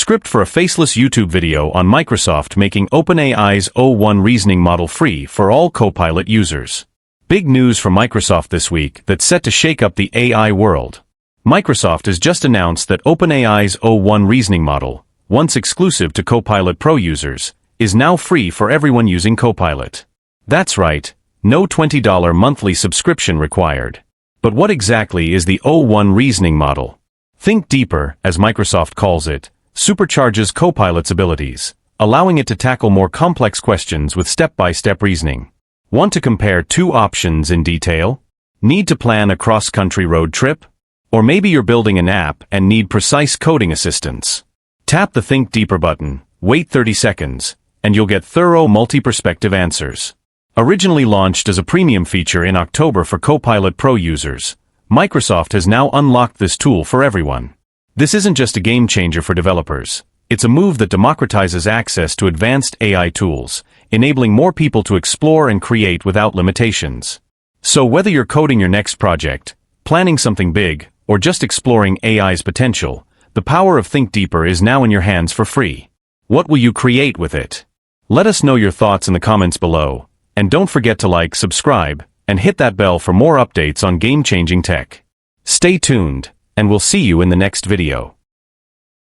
Script for a faceless YouTube video on Microsoft making OpenAI's o1 reasoning model free for all Copilot users. Big news from Microsoft this week that's set to shake up the AI world. Microsoft has just announced that OpenAI's o1 reasoning model, once exclusive to Copilot Pro users, is now free for everyone using Copilot. That's right, no $20 monthly subscription required. But what exactly is the o1 reasoning model? Think Deeper, as Microsoft calls it, supercharges Copilot's abilities, allowing it to tackle more complex questions with step-by-step reasoning. Want to compare two options in detail? Need to plan a cross-country road trip? Or maybe you're building an app and need precise coding assistance. Tap the Think Deeper button, wait 30 seconds, and you'll get thorough multi-perspective answers. Originally launched as a premium feature in October for Copilot Pro users, Microsoft has now unlocked this tool for everyone. This isn't just a game changer for developers. It's a move that democratizes access to advanced AI tools, enabling more people to explore and create without limitations. So whether you're coding your next project, planning something big, or just exploring AI's potential, the power of Think Deeper is now in your hands for free. What will you create with it? Let us know your thoughts in the comments below, and don't forget to like, subscribe, and hit that bell for more updates on game-changing tech. Stay tuned, and we'll see you in the next video.